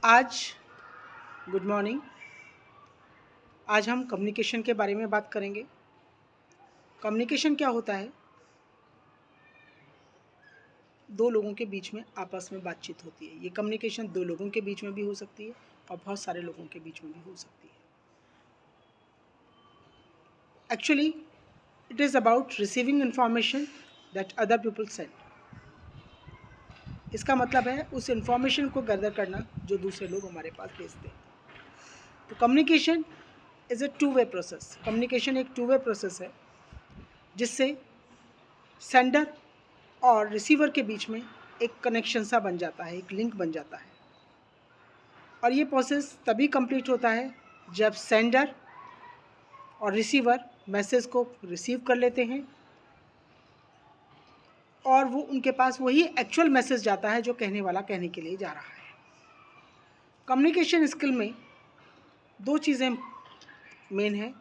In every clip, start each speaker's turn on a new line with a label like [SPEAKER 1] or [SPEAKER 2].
[SPEAKER 1] आज good morning. आज हम कम्युनिकेशन के बारे में बात करेंगे। कम्युनिकेशन क्या होता है? दो लोगों के बीच में आपस में बातचीत होती है। ये कम्युनिकेशन दो लोगों के बीच में भी हो सकती है और बहुत सारे लोगों के बीच में भी हो सकती है। Actually it is about receiving information that other people send. इसका मतलब है उस इंफॉर्मेशन को गैदर करना जो दूसरे लोग हमारे पास भेजते हैं। तो communication is a two way process. Communication एक टू वे प्रोसेस है जिससे सेंडर और रिसीवर के बीच में एक कनेक्शन सा बन जाता है, एक लिंक बन जाता है। और ये प्रोसेस तभी कंप्लीट होता है जब सेंडर और रिसीवर मैसेज को रिसीव कर लेते हैं और वो उनके पास वही एक्चुअल मैसेज जाता है जो कहने वाला कहने के लिए जा रहा है। कम्युनिकेशन स्किल में दो चीज़ें मेन हैं,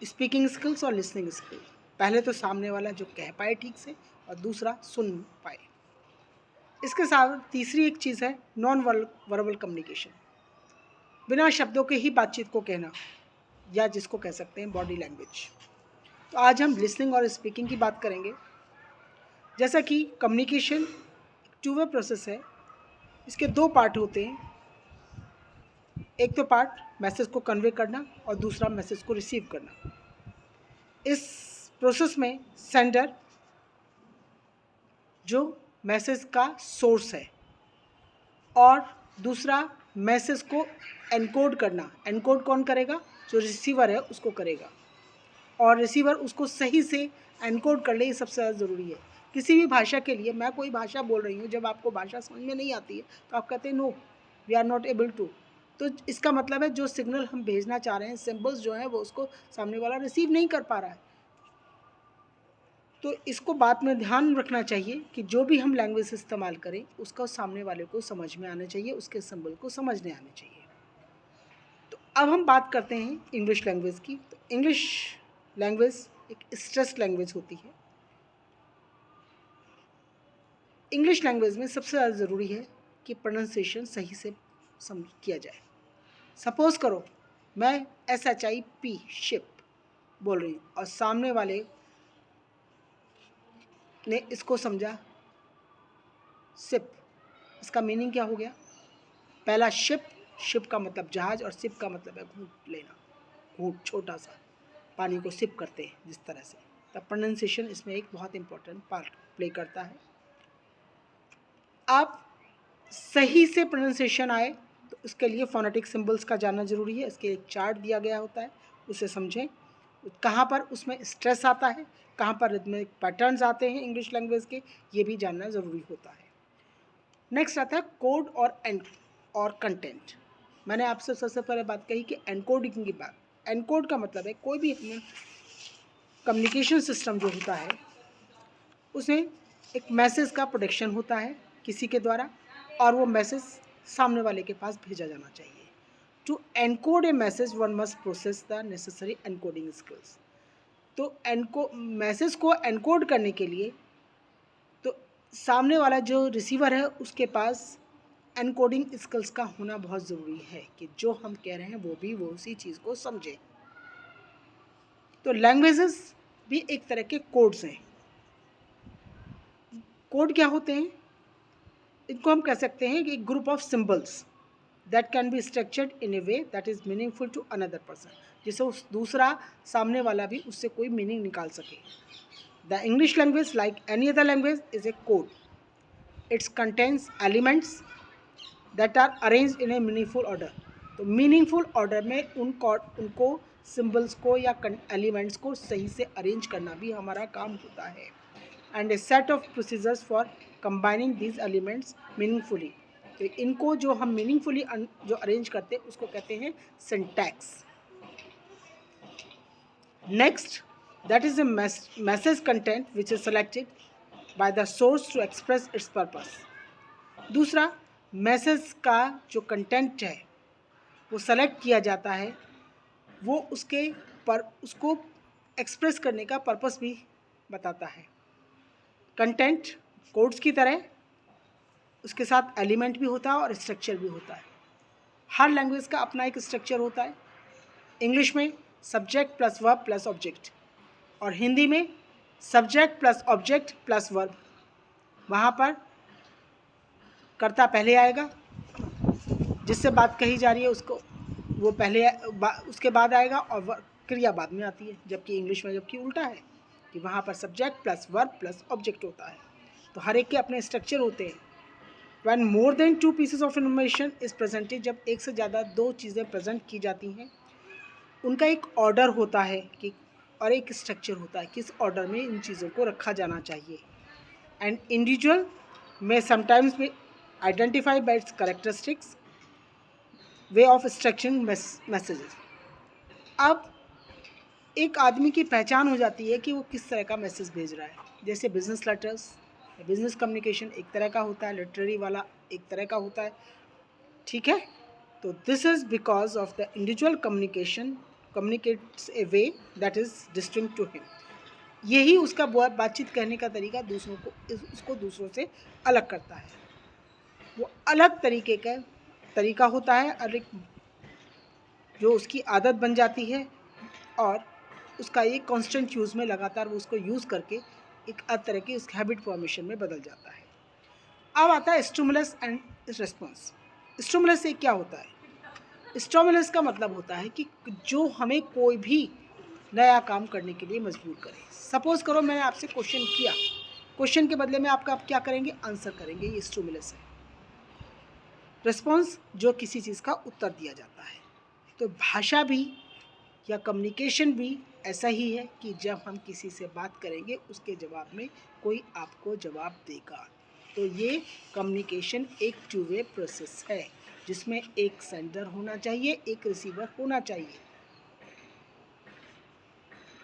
[SPEAKER 1] स्पीकिंग स्किल्स और लिसनिंग स्किल। पहले तो सामने वाला जो कह पाए ठीक से और दूसरा सुन पाए। इसके साथ तीसरी एक चीज़ है नॉन वर्बल कम्युनिकेशन, बिना शब्दों के ही बातचीत को कहना, या जिसको कह सकते हैं बॉडी लैंग्वेज। तो आज हम लिसनिंग और स्पीकिंग की बात करेंगे। जैसा कि कम्युनिकेशन टू वे प्रोसेस है, इसके दो पार्ट होते हैं। एक तो पार्ट मैसेज को कन्वे करना और दूसरा मैसेज को रिसीव करना। इस प्रोसेस में सेंडर जो मैसेज का सोर्स है और दूसरा मैसेज को एनकोड करना। एनकोड कौन करेगा? जो रिसीवर है उसको करेगा, और रिसीवर उसको सही से एनकोड कर ले, ये सबसे ज़्यादा ज़रूरी है। किसी भी भाषा के लिए, मैं कोई भाषा बोल रही हूँ, जब आपको भाषा समझ में नहीं आती है तो आप कहते हैं no we are not able to. तो इसका मतलब है जो सिग्नल हम भेजना चाह रहे हैं, सिम्बल्स जो हैं, वो उसको सामने वाला रिसीव नहीं कर पा रहा है। तो इसको बात में ध्यान रखना चाहिए कि जो भी हम लैंग्वेज इस्तेमाल करें उसका सामने वाले को समझ में आना चाहिए, उसके सिंबल को समझने आने चाहिए। तो अब हम बात करते हैं इंग्लिश लैंग्वेज की। तो इंग्लिश लैंग्वेज एक स्ट्रेस लैंग्वेज होती है। इंग्लिश लैंग्वेज में सबसे ज़्यादा ज़रूरी है कि प्रोनाउंसिएशन सही से समझ किया जाए। सपोज़ करो मैं SHIP शिप बोल रही हूँ और सामने वाले ने इसको समझा सिप। इसका मीनिंग क्या हो गया? पहला शिप, शिप का मतलब जहाज, और सिप का मतलब है घूंट लेना। घूंट छोटा सा पानी को सिप करते हैं जिस तरह से। तब प्रोनाउंसिएशन इसमें एक बहुत इंपॉर्टेंट पार्ट प्ले करता है। आप सही से प्रोनाउंसिएशन आए तो इसके लिए फोनेटिक सिंबल्स का जानना ज़रूरी है। इसके एक चार्ट दिया गया होता है, उसे समझें। कहाँ पर उसमें स्ट्रेस आता है, कहाँ पर रिदमिक पैटर्न्स आते हैं इंग्लिश लैंग्वेज के, ये भी जानना ज़रूरी होता है। नेक्स्ट आता है कोड और कंटेंट। मैंने आपसे सबसे पहले बात कही कि एनकोडिंग की बात। एनकोड का मतलब है कोई भी कम्युनिकेशन सिस्टम जो होता है उसमें एक मैसेज का प्रोडक्शन होता है किसी के द्वारा, और वो मैसेज सामने वाले के पास भेजा जाना चाहिए। To encode a message one must process the necessary encoding skills. तो मैसेज को एनकोड करने के लिए तो सामने वाला जो रिसीवर है उसके पास एनकोडिंग स्किल्स का होना बहुत ज़रूरी है कि जो हम कह रहे हैं वो उसी चीज़ को समझे। तो लैंग्वेजेस भी एक तरह के कोड्स हैं। कोड क्या होते हैं? इनको हम कह सकते हैं कि group of symbols that can be structured in a way that is meaningful to another person, जिससे उस दूसरा सामने वाला भी उससे कोई मीनिंग निकाल सके। The English language like any other language is a code. Its contains elements that are arrange in a meaningful order. तो मीनिंगफुल ऑर्डर में उनको सिम्बल्स को या एलिमेंट्स को सही से अरेंज करना भी हमारा काम होता है। And A set of procedures for combining these elements meaningfully. तो इनको जो हम मीनिंगफुली जो अरेंज करते हैं उसको कहते हैं syntax. Next, that is a message content which is selected by the source to express its purpose. दूसरा, मैसेज का जो कंटेंट है वो सेलेक्ट किया जाता है, वो उसको एक्सप्रेस करने का पर्पस भी बताता है। कंटेंट कोड्स की तरह उसके साथ एलिमेंट भी होता है और स्ट्रक्चर भी होता है। हर लैंग्वेज का अपना एक स्ट्रक्चर होता है। इंग्लिश में subject plus verb plus object, और हिंदी में subject plus object plus verb. वहाँ पर कर्ता पहले आएगा, जिससे बात कही जा रही है उसको वो पहले उसके बाद आएगा, और क्रिया बाद में आती है। जबकि इंग्लिश में जबकि उल्टा है कि वहाँ पर subject plus verb plus object होता है। तो हर एक के अपने स्ट्रक्चर होते हैं। When more than 2 pieces of information is presented, जब एक से ज़्यादा 2 चीज़ें प्रेजेंट की जाती हैं, उनका एक ऑर्डर होता है कि और एक स्ट्रक्चर होता है किस ऑर्डर में इन चीज़ों को रखा जाना चाहिए। एंड इंडिविजुअल में समटाइम्स में identify bye it's characteristics way of structuring messages. अब एक आदमी की पहचान हो जाती है कि वो किस तरह का मैसेज भेज रहा है। जैसे बिजनेस लेटर्स, बिजनेस कम्युनिकेशन एक तरह का होता है, लिटरेरी वाला एक तरह का होता है, ठीक है। तो this is because of the individual communicates a way that is distinct to him. यही उसका बातचीत करने का तरीका दूसरों को उसको दूसरों से अलग करता है। वो अलग तरीके का तरीका होता है, और एक जो उसकी आदत बन जाती है, और उसका एक कांस्टेंट यूज़ में लगातार वो उसको यूज़ करके एक तरह की उस हैबिट फॉर्मेशन में बदल जाता है। अब आता है स्टिमुलस एंड रिस्पॉन्स। स्टिमुलस से क्या होता है? स्टिमुलस का मतलब होता है कि जो हमें कोई भी नया काम करने के लिए मजबूर करे। सपोज़ करो मैंने आपसे क्वेश्चन किया, क्वेश्चन के बदले में आप क्या करेंगे? आंसर करेंगे, ये स्टिमुलस है। रिस्पॉन्स जो किसी चीज़ का उत्तर दिया जाता है। तो भाषा भी या कम्युनिकेशन भी ऐसा ही है कि जब हम किसी से बात करेंगे उसके जवाब में कोई आपको जवाब देगा। तो ये कम्युनिकेशन एक टू वे प्रोसेस है, जिसमें एक सेंडर होना चाहिए, एक रिसीवर होना चाहिए।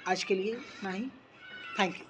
[SPEAKER 1] आज के लिए इतना ही। Thank you.